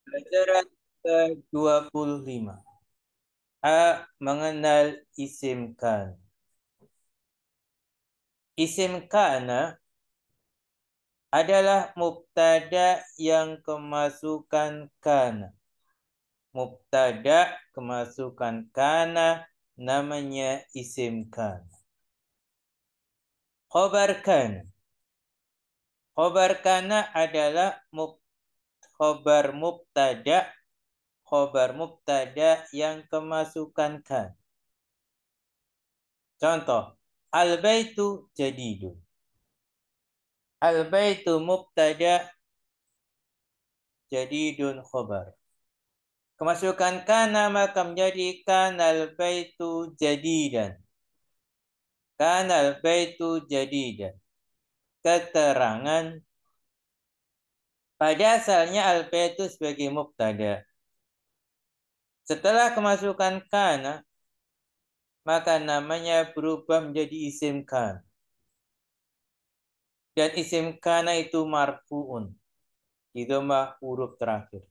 Pelajaran ke-25. A. Mengenal isim kan. Isim kana adalah mubtada yang kemasukan kana. Mubtada kemasukan kana namanya isim kana. Khobar kana. Khobar kana adalah khobar mubtada yang kemasukan kan. Contoh, al-baitu jadidun. Al-baitu mubtada, jadidun khobar. Kemasukan kana maka menjadi kanal baitu jadidan. Kanal baitu jadidan. Keterangan pada asalnya al-baitu sebagai mubtada. Setelah kemasukan kana, maka namanya berubah menjadi isim kan. Dan isim kana itu marfu'un. Itu mah huruf terakhir.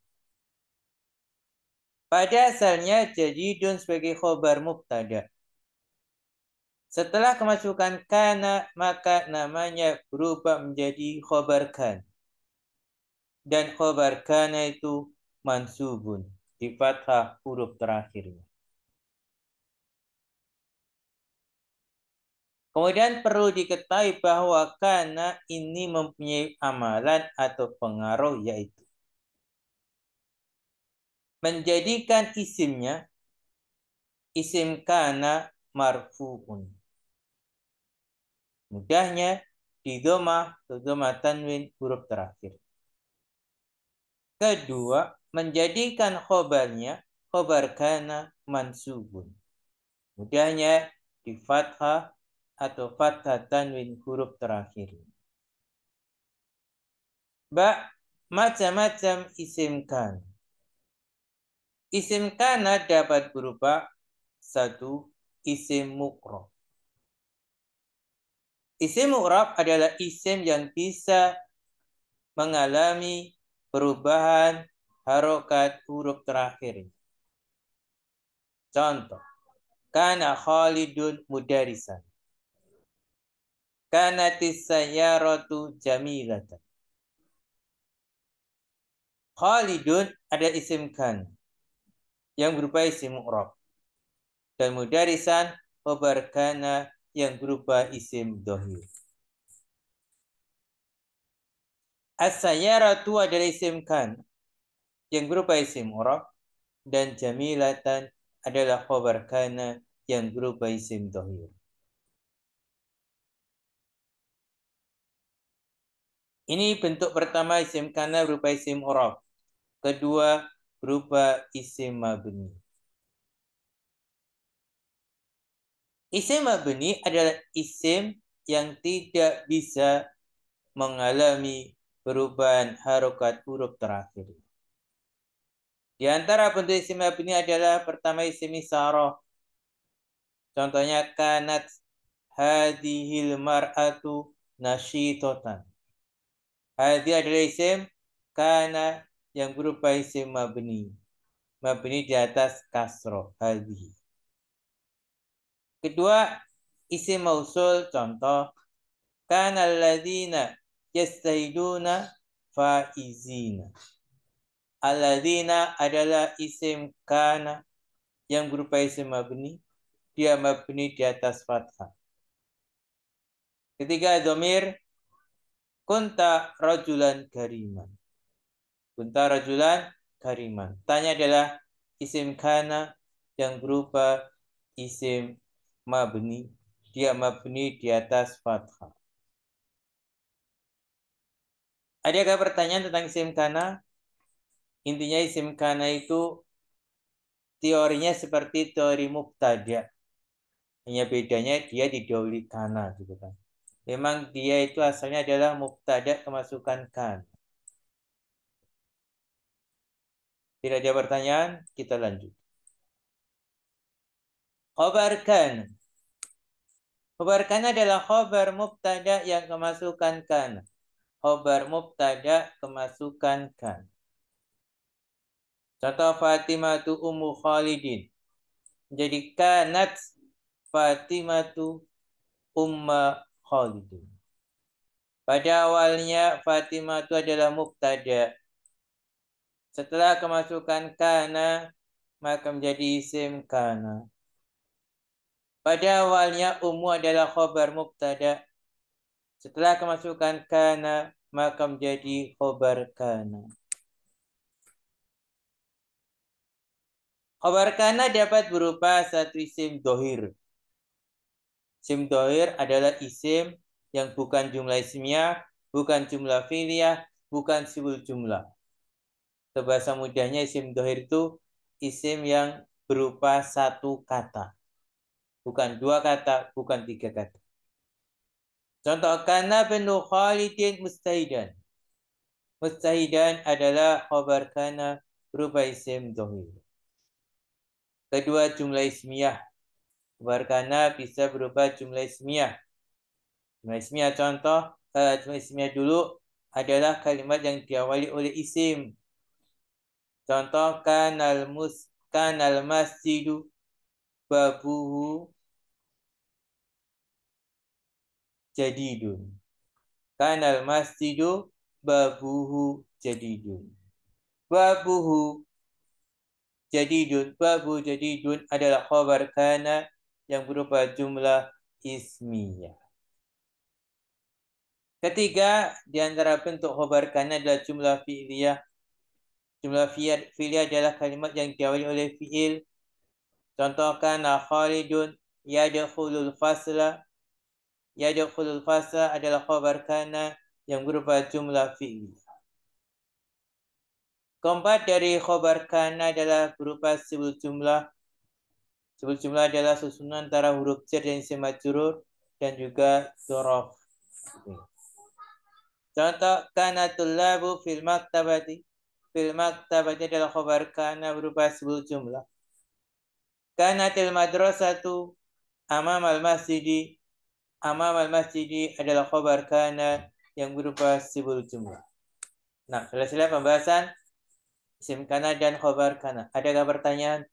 Pada asalnya jadidun sebagai khobar mubtada. Setelah kemasukan kana, maka namanya berubah menjadi khobar kan. Dan khobar kana itu mansubun. Di fathah huruf terakhirnya. Kemudian perlu diketahui bahwa kana ini mempunyai amalan atau pengaruh yaitu menjadikan isimnya isim kana marfu'un. Mudahnya di domah atau domah tanwin huruf terakhir. Kedua, menjadikan khobarnya khobar kana mansubun. Mudahnya di fathah atau fathah tanwin huruf terakhir. Macam-macam isim kana. Isim kana dapat berupa satu, isim mu'rab. Isim mu'rab adalah isim yang bisa mengalami perubahan harokat huruf terakhir. Contoh, kana Khalidun mudarisan. Kanatis sayyaratu jamilatan. Khalidun ada isim kan yang berupa isim mu'rab. Dan mudarisan khobar kana yang berupa isim dohir. As-sayyaratu adalah isim kan yang berupa isim mu'rab. Dan jamilatan adalah khobar kana yang berupa isim dohir. Ini bentuk pertama isim kana berupa isim mu'rab. Kedua berupa isim mabni. Isim mabni adalah isim yang tidak bisa mengalami perubahan harokat huruf terakhir. Di antara bentuk isim mabni adalah pertama isim isyarah. Contohnya kanat hadhil mar'atu nasyitotan. Hadhi adalah isim kana yang berupa isim mabni. Mabni di atas kasroh. Hadhi. Kedua, isim mausul. Contoh, kana alladzina yastahiduna faizina. Alladzina adalah isim kana yang berupa isim mabni. Dia mabni di atas fathah. Ketiga, domir. Kunta rajulan kariman. Kunta rajulan kariman. Tanya adalah isim kana yang berupa isim mabni. Dia mabni di atas fathah. Adakah pertanyaan tentang isim kana? Intinya isim kana itu teorinya seperti teori mubtada. Hanya bedanya dia didahului kana gitu kan. Memang dia itu asalnya adalah mubtada kemasukan kan. Tidak ada pertanyaan, kita lanjut. Khobar kan. Khobar kan adalah khobar mubtada yang kemasukan kan. Khobar mubtada kemasukan kan. Contoh Fatimatu Ummu Khalidin. Jadi kanat Fatimatu Umma Khalidin. Pada awalnya Fatimah itu adalah mubtada. Setelah kemasukan kana maka menjadi isim kana. Pada awalnya ummu adalah khobar mubtada. Setelah kemasukan kana maka menjadi khobar kana. Khobar kana dapat berupa satu isim dohir. Isim dohir adalah isim yang bukan jumlah ismiyah, bukan jumlah fi'liyah, bukan sibul jumlah. Bahasa mudahnya isim dohir itu isim yang berupa satu kata. Bukan dua kata, bukan tiga kata. Contoh, kana benu Khalidin mustahidan. Mustahidan adalah khabar kana berupa isim dohir. Kedua, jumlah ismiyah. Khabar kana bisa berupa jumlah ismiyah. Jumlah ismiyah contoh, jumlah ismiyah dulu adalah kalimat yang diawali oleh isim. Contoh, kanal masjidu babuhu jadidun. Kanal masjidu babuhu jadidun. Babuhu jadidun. Babu jadidun adalah khabar kana yang berupa jumlah ismiyah. Ketiga, di antara bentuk khabar kana adalah jumlah fi'liyah. Jumlah fi'liyah adalah kalimat yang diawali oleh fi'il. Contoh, kana Khalidun yadkhulul fasla. Yadkhulul fasla adalah khabar kana yang berupa jumlah fi'liyah. Keempat dari khobar kana adalah berupa sibul jumlah. Sibul jumlah adalah susunan antara huruf jar dan isim majrur dan juga dzaraf. Contoh, kana tullabu fil maktabati. Fil maktabati adalah khobar kana berupa sibul jumlah. Kanatil madrasatu amamal masjidi. Amamal masjidi adalah khobar kana yang berupa sibul jumlah. Nah, selesai pembahasan isim kana dan khobar kana. Adakah pertanyaan?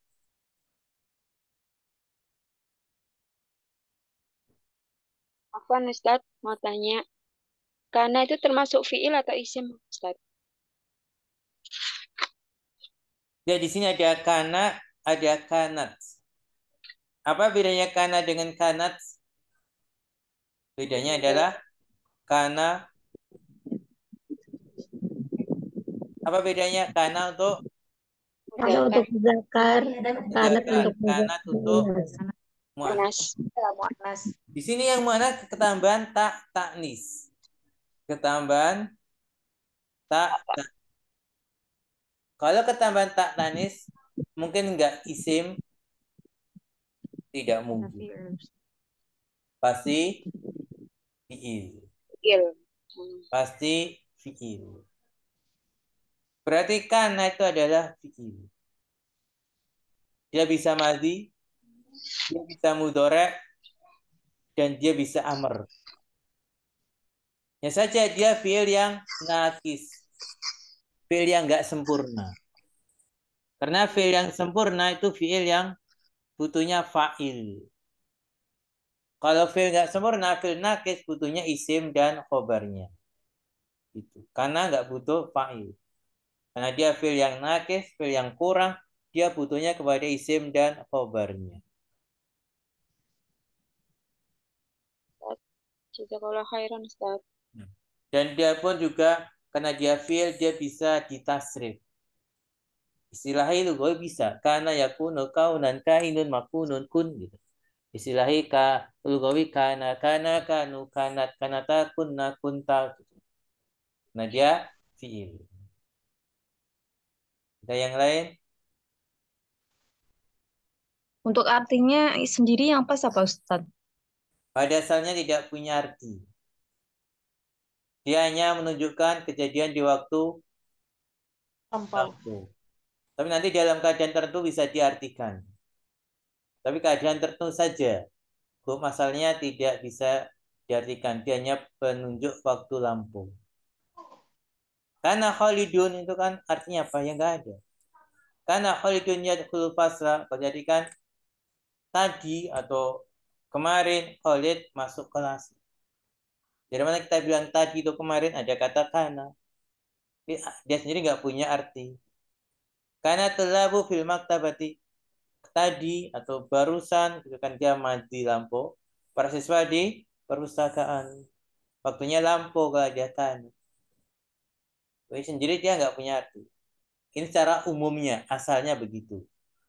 Apa Ustaz mau tanya? Karena itu termasuk fiil atau isim Ustaz? Ya, di sini ada kana, ada kanat. Apa bedanya kana dengan kanat? Bedanya adalah kana. Apa bedanya kana untuk Kana untuk mudzakkar, kanat muzakkar, untuk kanat untuk muannas. muannas. Muannas. Di sini yang muannas ketambahan tak taknis. Ketambahan tak. Kalau ketambahan tak taknis mungkin enggak isim, tidak mungkin. Pasti fiil. Fiil. Pasti fiil. Berarti kana itu adalah fiil. Dia bisa madhi, dia bisa mudhari, dan dia bisa amr. Ya saja dia fiil yang nakis. Fiil yang enggak sempurna. Karena fiil yang sempurna itu fiil yang butuhnya fa'il. Kalau fiil enggak sempurna, fiil nakis butuhnya isim dan khobarnya. Itu. Karena enggak butuh fa'il. Karena dia fiil yang nakis, fiil yang kurang, dia butuhnya kepada isim dan khobarnya. Jazakallah khairan Ustaz. Dan dia pun juga karena dia fiil dia bisa ditasrif. Istilahnya itu gue bisa. Karena yakunu kaunan kainun makunun kun gitu. Istilahnya lugawi kana kanu kanat kanata kunna kunta gitu. Nah dia fiil. Ada yang lain? Untuk artinya sendiri yang pas apa Ustaz? Pada asalnya tidak punya arti. Dia hanya menunjukkan kejadian di waktu waktu. Tapi nanti dalam keadaan tertentu bisa diartikan. Tapi keadaan tertentu saja. Hukum asalnya tidak bisa diartikan. Dia hanya penunjuk waktu lampu. Karena Khalidun itu kan artinya apa? Ya nggak ada. Karena Khalidun yadkhulu fasla, kalau jadikan tadi atau kemarin Khalid masuk kelas. Dari mana kita bilang tadi itu kemarin ada kata kana. Dia sendiri nggak punya arti. Karena telabu fil maktabati, tadi atau barusan gitu kan dia mati lampu. Para siswa di perpustakaan. Waktunya lampu kalau dia tanya. Jadi sendiri dia nggak punya arti. Ini secara umumnya, asalnya begitu.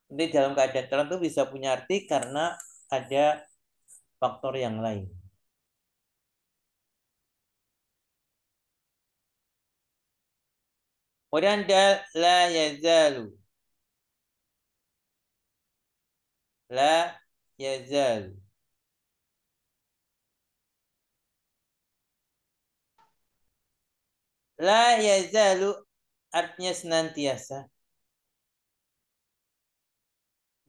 Nanti dalam keadaan tertentu bisa punya arti karena ada faktor yang lain. Kemudian la yazalu. La yazalu. La yazalu artinya senantiasa.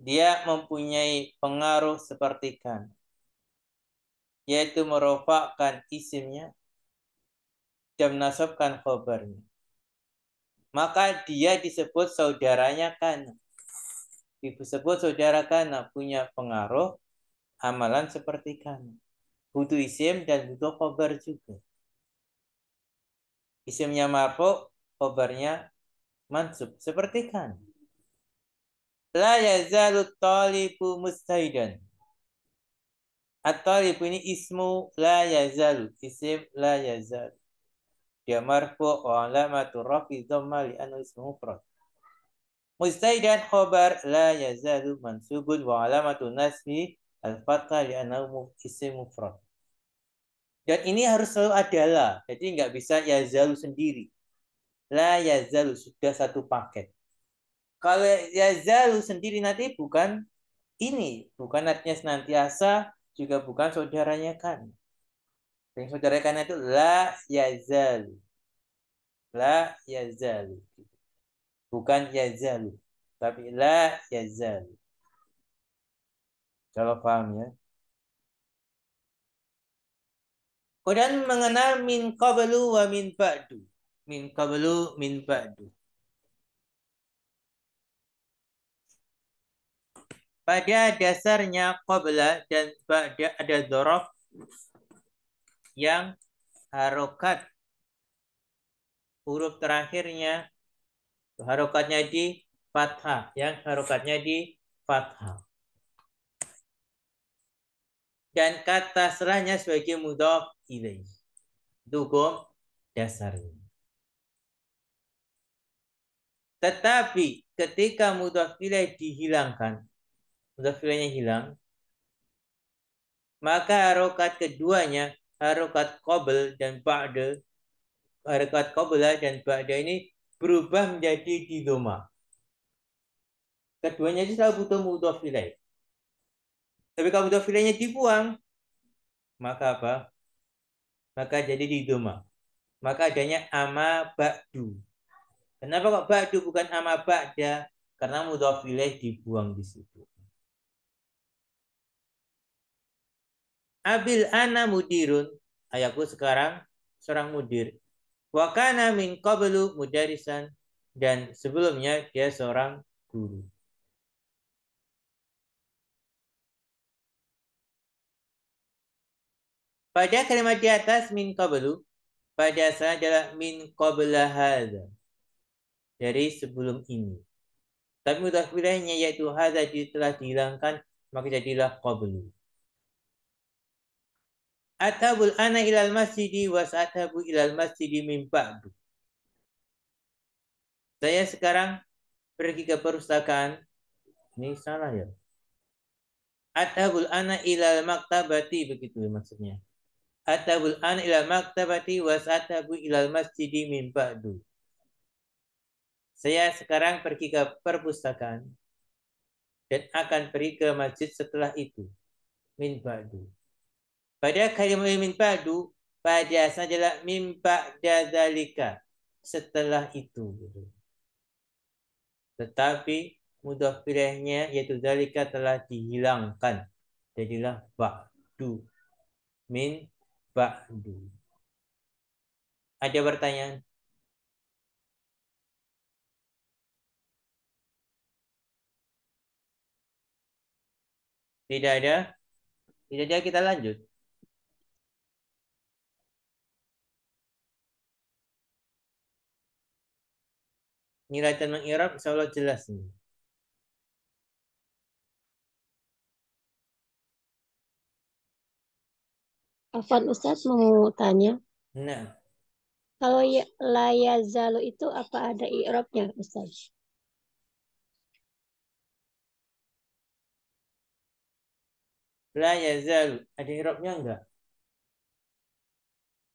Dia mempunyai pengaruh seperti kan. Yaitu merofakkan isimnya dan menasabkan khobarnya. Maka dia disebut saudaranya kan. Disebut saudara kana punya pengaruh amalan seperti kana. Butuh isim dan butuh khobar juga. Isimnya marfu, khobarnya mansub. Seperti kan. La yazalu talibu mustaidan. At-talib ini ismu la yazalu. Isim la yazalu. Dia marfu wa alamatu rafi dhamma li'anna ismu mufrad. Mustaidan khobar la yazalu mansubun wa alamatu nasbi al-fathah li'annahu isim mufrad. Dan ini harus selalu ada la. Jadi nggak bisa yazalu sendiri. La yazalu sudah satu paket. Kalau yazalu sendiri nanti bukan ini. Bukan artinya senantiasa. Juga bukan saudaranya kan. Yang saudaranya kan itu la yazalu. La yazalu. Bukan yazalu. Tapi la yazalu. Kalau paham ya. Kemudian mengenal min qablu wa min ba'du. Min qablu min ba'du. Pada dasarnya qabla dan ba'da ada dzaraf yang harokat huruf terakhirnya harokatnya di fathah, yang harokatnya di fathah. Dan kata setelahnya sebagai mudhaf ilaih. Itu hukum dasarnya. Tetapi ketika mudhaf ilaih dihilangkan, mudhaf ilaihnya hilang, maka harokat keduanya, harokat qabl dan ba'da, harokat qabla dan ba'da ini berubah menjadi di doma. Keduanya itu selalu butuh mudhaf ilaih. Tapi kalau mudhaf ilaihnya dibuang, maka apa? Maka jadi di doma. Maka adanya ama ba'du. Kenapa kok ba'du bukan ama ba'da? Karena mudhaf ilaih dibuang di situ. Abil ana mudirun. Ayahku sekarang seorang mudir. Wa kana min qablu mudarisan. Dan sebelumnya dia seorang guru. Pada kalimat di atas min qablu, pada asalnya adalah min qabla hadza. Dari sebelum ini. Tapi mudhaf ilaihnya yaitu hadza telah dihilangkan, maka jadilah qablu. Athabul ana ilal masjidi was athabu ilal masjidi min ba'du. Saya sekarang pergi ke perpustakaan. Ini salah ya. Athabul ana ilal maktabati, begitu maksudnya. Athabul ana ilal maktabati was athabu ilal masjidi min ba'du. Saya sekarang pergi ke perpustakaan dan akan pergi ke masjid setelah itu. Min ba'du. Pada kalimat min ba'du, pada sajalah min ba'da zalika. Setelah itu. Tetapi mudhaf ilaihnya yaitu zalika telah dihilangkan. Jadilah ba'du. Min ba'du. Ada pertanyaan? Tidak ada? Tidak ada, kita lanjut. Nilai dan mengirab insya Allah jelas nih. Afwan Ustaz mau tanya, Nah, kalau la yazalu itu apa ada i'rabnya Ustaz? la yazalu. Ada irobnya enggak?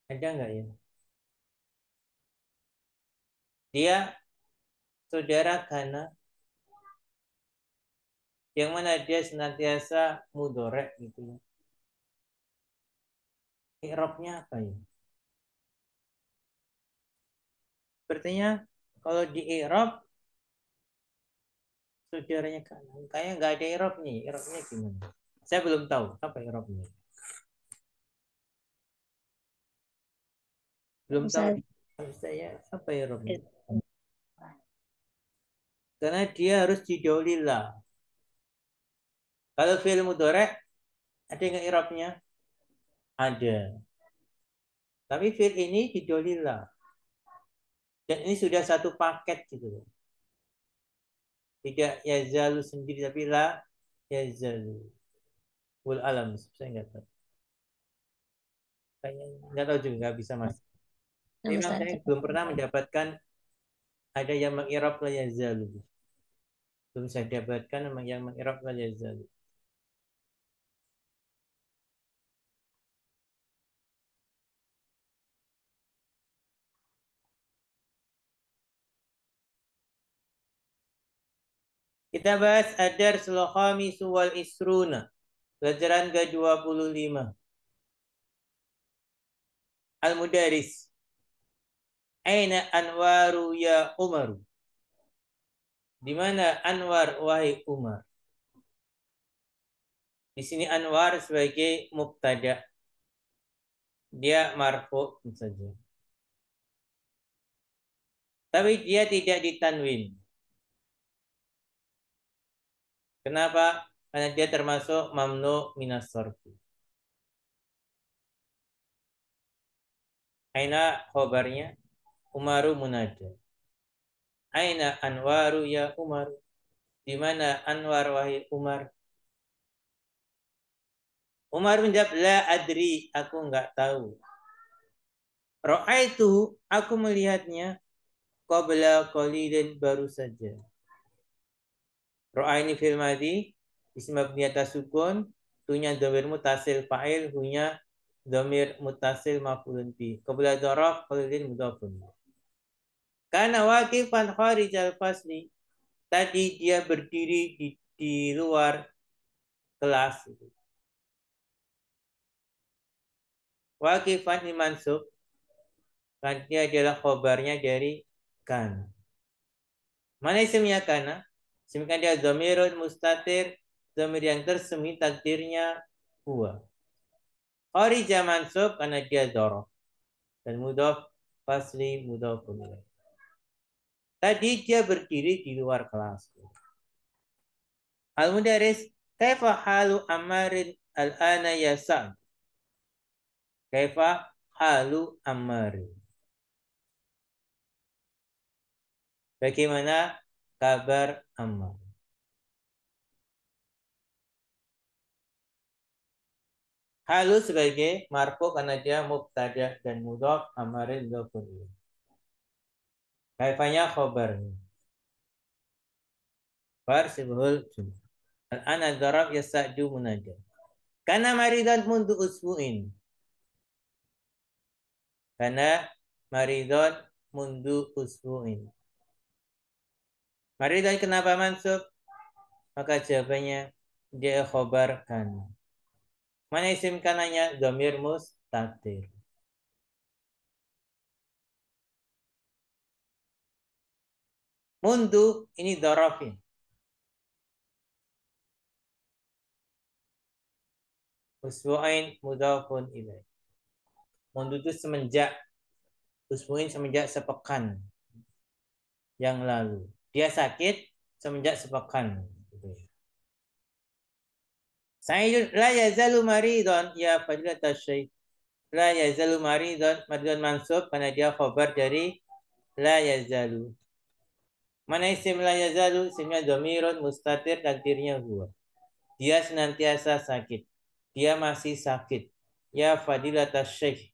Ada enggak ya? Dia saudara kana yang mana dia senantiasa mudorek gitu ya. Irobnya apa ya? Sepertinya kalau di irob saudaranya kana kayaknya nggak ada irobnya. Irobnya gimana? Saya belum tahu apa irobnya. Belum tahu Ustaz, saya apa irobnya. Karena dia harus didolillah. Kalau fi'il mudorek ada nggak irobnya? Ada. Tapi fi'il ini didolillah. Dan ini sudah satu paket gitu loh. Tidak yazalu sendiri tapi la yazalu. Wal alam, saya nggak tahu. Kayaknya nggak tahu juga, nggak bisa mas. nah, Memang Ustaz. saya belum pernah mendapatkan ada yang mengirab la yazalu. Belum saya dapatkan yang mengirab la yazalu. Kita bahas adar sulhami suwal isruna. Pelajaran ke-25. Al-Mudaris. Aina anwaru ya Umaru. Di mana Anwar wahai Umar? Di sini Anwar sebagai mubtada. Dia marfu saja. Tapi dia tidak ditanwin. Kenapa? Karena dia termasuk mamnu minas sarfi. Aina khobarnya Umaru munada. Aina Anwaru ya Umar. Di mana Anwar wahai Umar? Umar menjawab la adri, aku enggak tahu. Ra'aitu, aku melihatnya qabla qalilin baru saja. Ra'a ini fil madhi, isim mabni atas sukun, tunya dhamir mutasil fa'il, hunya dhamir mutasil maf'ulun bi. Qabla dzaraf qalilin mudhafun. Kana waqifan kharijal fasli. Tadi dia berdiri di luar kelas. Waqifan ini mansub, kan dia adalah khobarnya dari kan. Mana isimnya kana? Isimnya dia dhamirun mustatir, dhamir yang tersembunyi takdirnya huwa. Kharija mansub karena dia dzaraf. Dan mudhaf fasli mudhafun ilaih. Tadi dia berdiri di luar kelas. Al-Mudaris, kaifa halu Ammarin al-ana ya Sa'd? Kaifa halu Ammarin? Bagaimana kabar Ammar? Halu sebagai marfu karena dia mubtada dan mudhaf, Ammarin mudhafun ilaih. Kaifanya khobarnya. Farsibhul jumlah. Al-ana darab yasa'du munajat. Karena maridan mundu usbu'in. Karena maridon mundu usbu'in. Maridon kenapa mansub? Maka jawabannya dia khobarkan. Mana isim kananya? Dhamir mustatir. Mundu ini dorofin. Usbu'ain mudhafun ilaih. Mundu itu semenjak. Usbu'in semenjak sepekan yang lalu. Dia sakit semenjak sepekan. Sa'idun la yazalu maridon ya fadilatas syekh. La yazalu maridon mansub karena dia khabar dari la yazalu. Mana isim la yazalu? Isimnya dhamirun mustatir takdirnya huwa. Dia senantiasa sakit. Dia masih sakit. Ya fadilatas syekh.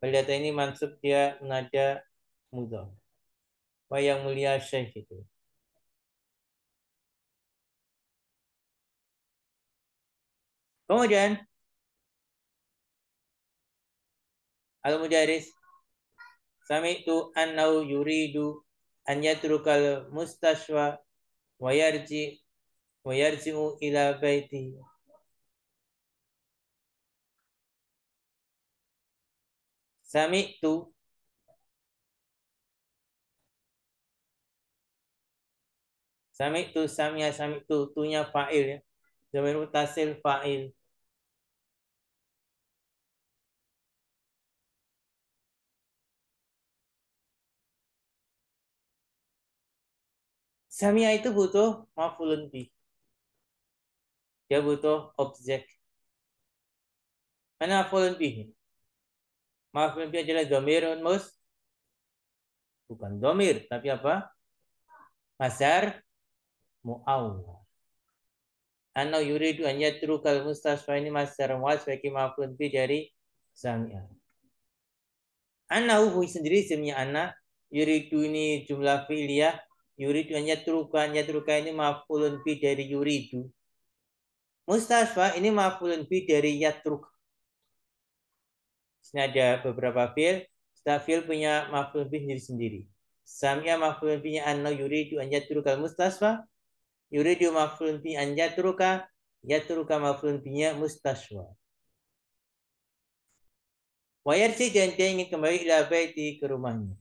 Fadilat ini mansub dia menada mudhaf. Wa yang mulia syekh itu. Kemudian al-mudaris sami'tu annahu yuridu an yatrukal mustashwa wa yarji'u ila baiti. Sami'tu sami'tu tunya fa'il ya. Dhamir mutasil fa'il. Samia itu butuh maf'ulun bih. Dia butuh objek. Mana maf'ulun bih? Maf'ulun bih adalah dhamirun bukan dhamir, tapi apa? Masdar mu'awwal. Anna yuridu an yatrukal mustasfa ini masdar mu'awwal sebagai maf'ulun bih dari samia. Annahu sendiri isimnya anna, yuridu ini jumlah fi'liyah, yuridu an yatruka ini maf'ulun bih dari yuridu. Mustasfa ini maf'ulun bih dari yatruk. Sini ada beberapa fi'il. Setiap fi'il punya maf'ulun bih sendiri. Samia maf'ulun bihnya anna yuridu an yatrukal mustasfa. Yuridu maf'ulun bih an yatruka maf'ulun bihnya mustasfa. Wa yarji dan dia ingin kembali ila baiti ke rumahnya.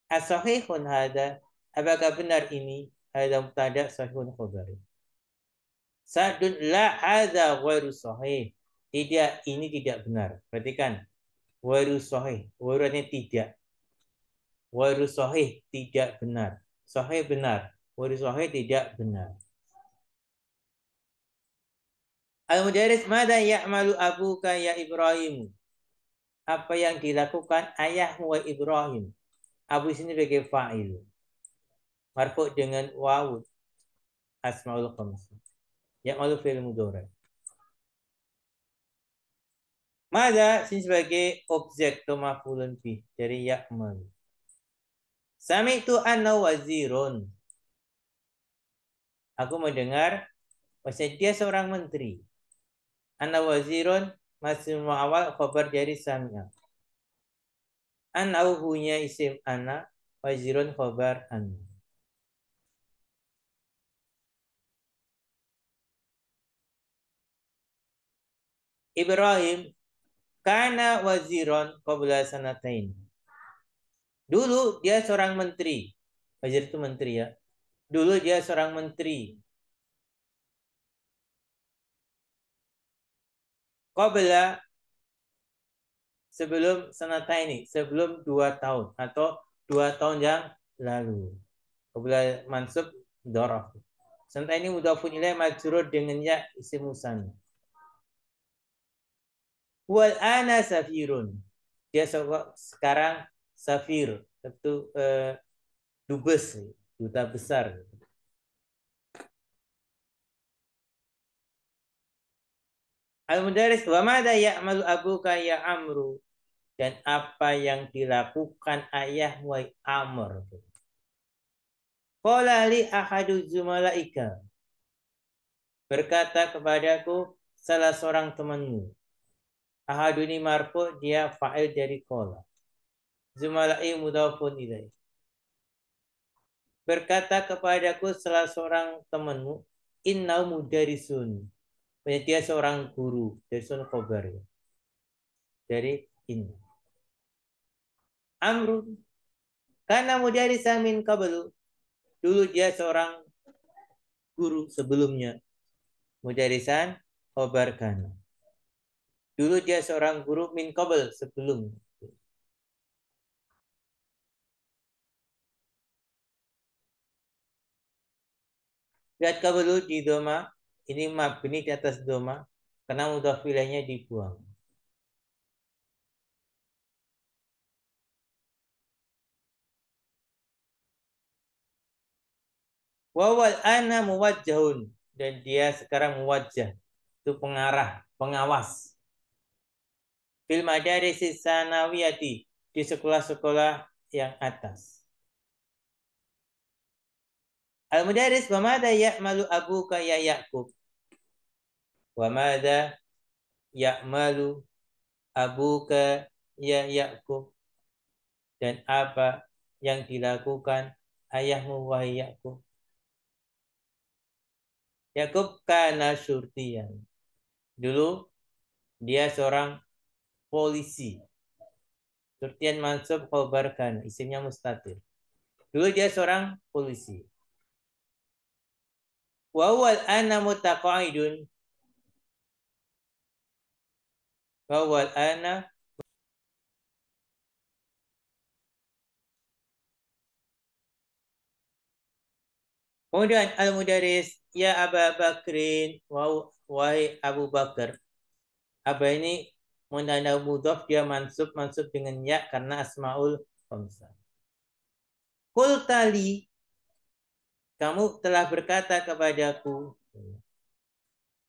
As-sahihun hada, apakah benar ini? Hada mubtada sahihun khabari. Sa'dun la hada ghairu sahih. Tidak, ini tidak benar. Perhatikan. Ghairu sahih. Ghairu artinya tidak. Ghairu sahih tidak benar. Sahih benar. Ghairu sahih tidak benar. Al-mudaris mada ya'malu abuka ya Ibrahim? Apa yang dilakukan ayahmu wa Ibrahim? Abu sini sebagai fa'il. Marfu' dengan wawu. Asmaul khamsah. Ya'malu fi'il mudhari'. Mada sini sebagai objek atau maf'ulun bih dari ya'malu. Sami'tu anna wazirun. Aku mendengar bahwa dia seorang menteri. Anna wazirun masih awal khabar dari sami'a. Anna hunya isim anna, wazirun khabar anna. Ibrahim kana waziron qabla sanatain. Dulu dia seorang menteri. Wazir itu menteri ya. Dulu dia seorang menteri. Qabla sebelum sanataini, sebelum 2 tahun atau 2 tahun yang lalu. Qabla mansub dzaraf. Sanataini mudhafun ilaih majrur dengan ya isim musanna. Wal ana safirun. Dia sekarang safir, itu dubes, duta besar. Al-mudaris wa madza ya'malu abuka ya Amru? Dan apa yang dilakukan ayah wahai Amr? Qala li ahadu zumalaika. Berkata kepadaku salah seorang temanmu. Ahadu ini marfu, dia fa'il dari qala. Zumalai mudhafun ilaih. Berkata kepadaku salah seorang temanmu, innau mudarisun. Dia seorang guru, dari sun khobar ya. Dari ini. Amrun. Karena mudarisan min qablu. Dulu dia seorang guru sebelumnya. Mudarisan khobar kana. Dulu dia seorang guru min qabl sebelum. Lihat qablu di doma ini mabni di atas doma karena mudhaf ilaihnya dibuang. Wawal ana muwajjahun, dan dia sekarang muwajjah, itu pengarah, pengawas. Fil madaris sanawiyati, di sekolah-sekolah yang atas. Al mudaris wa madza ya'malu abuka ya Yaqub? Wa madza ya'malu abuka ya Yaqub? Dan apa yang dilakukan ayahmu wahai Yaqub? Yaqub kana syurtiyan. Dulu dia seorang polisi. Syurtiyan mansub khobar kana, isimnya mustatir. Dulu dia seorang polisi. Wa huwal ana mutaqaidun. Wa huwal ana kemudian al-mudaris ya Aba Bakrin, wahai Abu Bakar. Aba ini menanda mudhaf, dia mansub dengan ya karena asmaul khamsah. Qul tali, kamu telah berkata kepadaku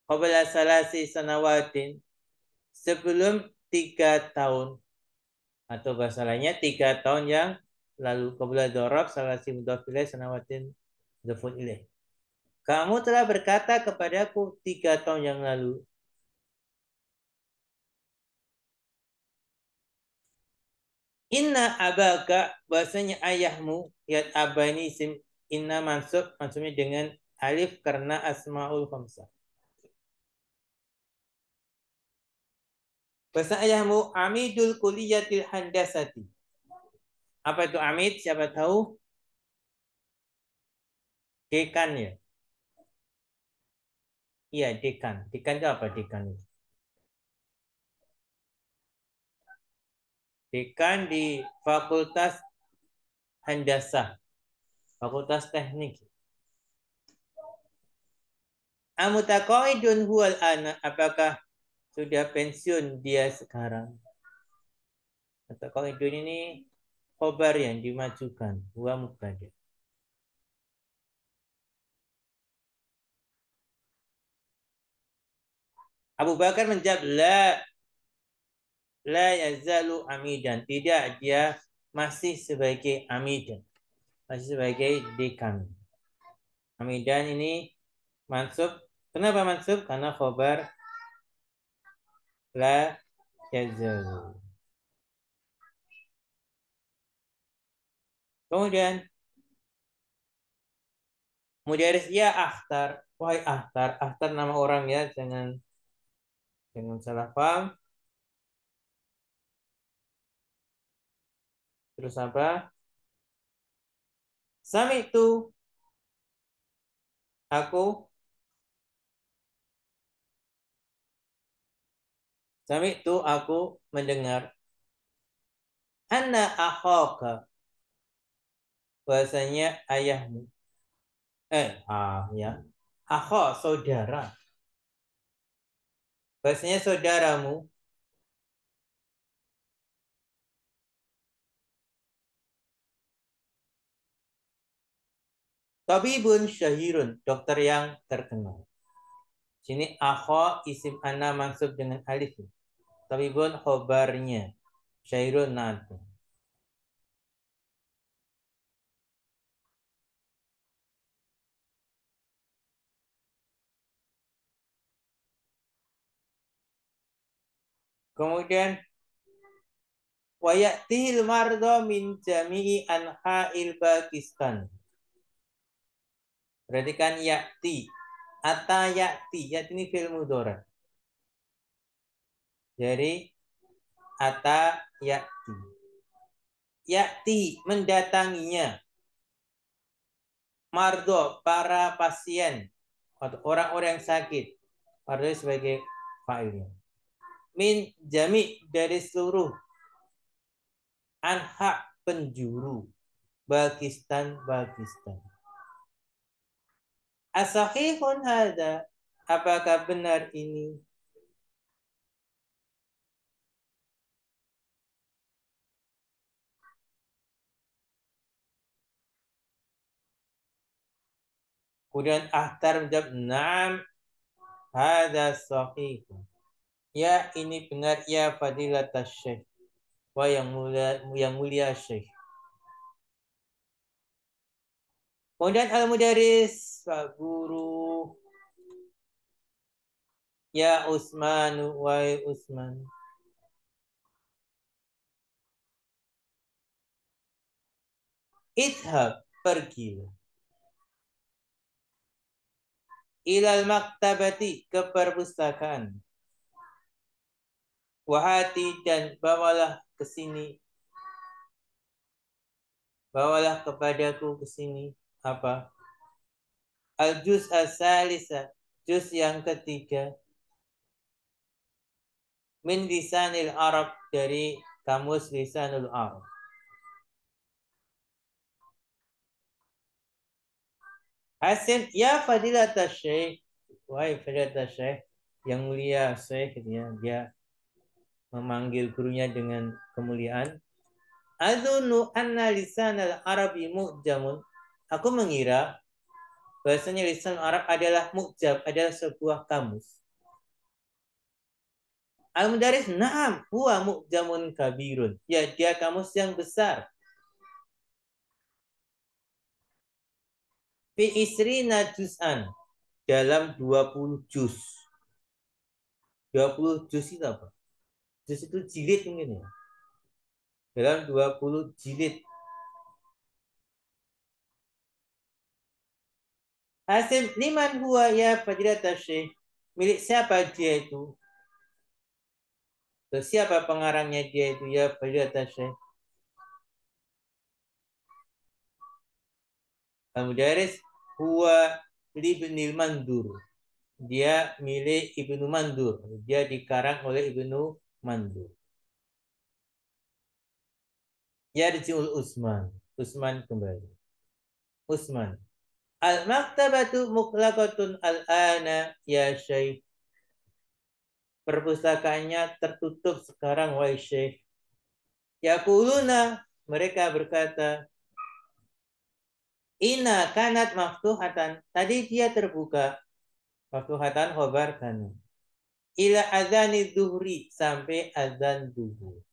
qabla salasi sanawatin, sebelum 3 tahun, atau bahasa lainnya 3 tahun yang lalu. Qabla dzaraf salasi mudhaf ilaih sanawatin dzafun ilaih. Kamu telah berkata kepadaku 3 tahun yang lalu. Inna abaka, bahasanya ayahmu. Lihat aba ini isim inna mansubnya dengan alif karena asmaul khamsah. Bahasa ayahmu amidul kuliyatil handasati. Apa itu amid? Siapa tahu? Dekan ya? Iya, dekan. Dekan itu apa dekan itu? Dekan di Fakultas Handasah, Fakultas Teknik. Amutaqaidun huwal ana, apakah sudah pensiun dia sekarang? Mutaqaidun ini khobar yang dimajukan, huwa mubtada. Abu Bakar menjawab, la yazalu amidan. Tidak, dia masih sebagai amidan. Masih sebagai dekan. Amidan ini mansub. Kenapa mansub? Karena khobar la yazalu. Kemudian mudaris ya Akhtar. Wahai Akhtar. Akhtar nama orang ya, jangan salah paham. Terus apa? Sami itu aku mendengar anna akhaka, bahasanya ayahmu. Ya. Akho, saudara. Bahasanya saudaramu. Tabibun syahirun, dokter yang terkenal. Sini akho isim ana mansub dengan alif. Tabibun khobarnya. Syahirun nanti. Kemudian wa ya'tihil mardo min jami'i anha'il Pakistan. Perhatikan ya'ti. Ata ya'ti. Ya'ti ini fi'il mudhari'. Jadi ata ya'ti. Ya'ti mendatanginya. Mardo, para pasien atau orang-orang yang sakit. Mardo sebagai fa'ilnya. Min jami, dari seluruh. Anha, penjuru. Pakistan. Asahihun hada, Apakah benar ini? Kemudian Ahtar menjawab, "Na'am, hadza sahih." Ya, ini benar ya fadilatas syekh. Wah, yang mulia syekh. Kemudian al-mudaris, Pak Guru. Ya Usman, wahai Usman. Idhab, pergilah. Ilal maktabati, ke perpustakaan. Wahati, dan bawalah ke sini. Bawalah kepadaku ke sini. Apa? Al-juz as-salisa, juz yang ketiga. Min lisanil Arab, dari kamus lisanul Arab. Hasim, ya fadilatas syekh. Wahai fadilatas syekh, yang mulia syekh, dia memanggil gurunya dengan kemuliaan. Adunu anna lisanal Arabi mu'jamun. Aku mengira bahasanya lisan Arab adalah mu'jam, adalah sebuah kamus. Al-Mudaris, na'am, huwa mu'jamun kabirun. Ya, dia kamus yang besar. Fi isrina juz'an, dalam 20 juz. 20 juz itu apa? Juz itu jilid mungkin ya. Dalam 20 jilid. Hasim, liman huwa ya fadilat syekh. Milik siapa dia itu? Terus siapa pengarangnya dia itu ya fadilat syekh? Al-Mudaris, huwa libnil Mandur. Dia milik Ibnu Mandur. Dia dikarang oleh Ibnu Mandur. Yarji'ul Usman. Usman kembali. Usman. Al-maktabatu muklaqatun al-ana ya syekh. Perpustakaannya tertutup sekarang, wahai syekh. Yaquluna, mereka berkata, Ina kanat maftuhatan. Tadi dia terbuka. Maftuhatan khobar kana. Ila azani duhri, sampai azan duhur.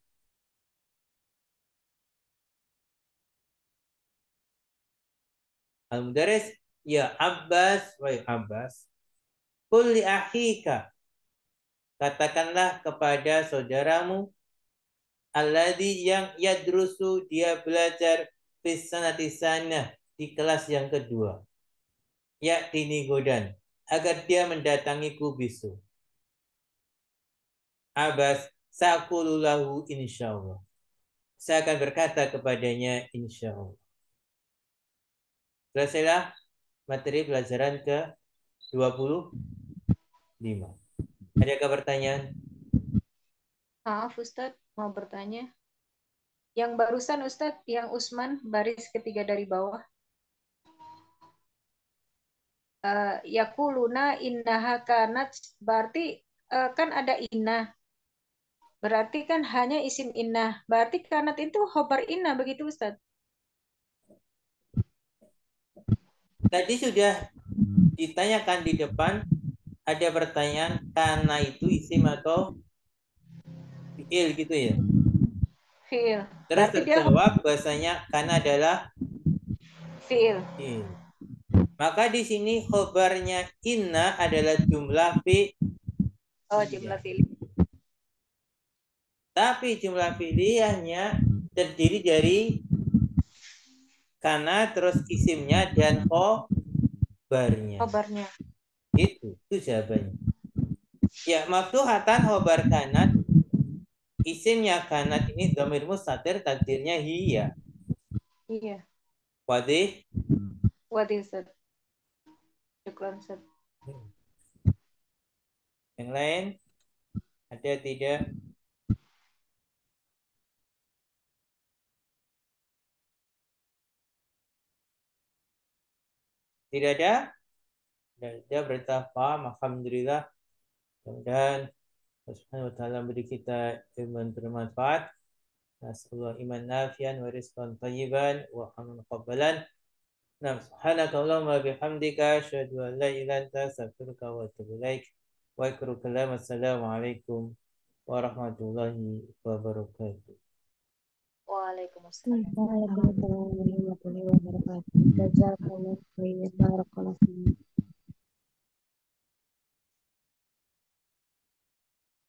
Al-Mudaris, ya Abbas, wahai Abbas, qul li akhika, katakanlah kepada saudaramu, alladzi yang yadrusu, dia belajar fisanati sana, di kelas yang kedua, ya dini godan, agar dia mendatangiku besok. Abbas, saqululahu insyaallah. Saya akan berkata kepadanya insyaallah. Selesailah materi pelajaran ke-25. Adakah pertanyaan? Maaf Ustadz, mau bertanya. Yang barusan Ustadz, yang Usman baris ketiga dari bawah. Yakuluna innaha kanat, berarti kan ada inna. Berarti kan hanya isim inna. Berarti kanat itu khobar inna, begitu Ustadz? Tadi sudah ditanyakan di depan, ada pertanyaan, karena itu isim atau fi'il gitu ya. Fi'il. Terus Berarti dia terjawab bahasanya karena adalah fi'il. fi'il. Maka di sini khobarnya inna adalah jumlah fi'il. Oh, jumlah fi'il. Tapi jumlah fi'liyahnya terdiri dari karena terus isimnya dan khobarnya. Khobarnya. Itu jawabannya. Ya, maftuhatan khobar kanat, isimnya kanat ini dhamir mustatir, takdirnya hiya. Iya. Wadih. Wadih Ustadz. Syukran Ustadz. Yang lain? Ada tidak? Tidak ada? Dia berita paham, alhamdulillah. Mudah-mudahan Allah Subhanahu wa taala beri kita ilmu yang bermanfaat. Nasallahu iman nafian wa rizqan thayyiban wa amalan muqabbalan. Nah, subhanakallahumma bihamdika asyhadu an la ilaha illa anta astaghfiruka wa atubu ilaik. Wa akhiru kalam assalamualaikum warahmatullahi wabarakatuh. Waalaikumsalam. Waalaikumsalam warahmatullahi wabarakatuh. Jazakallah.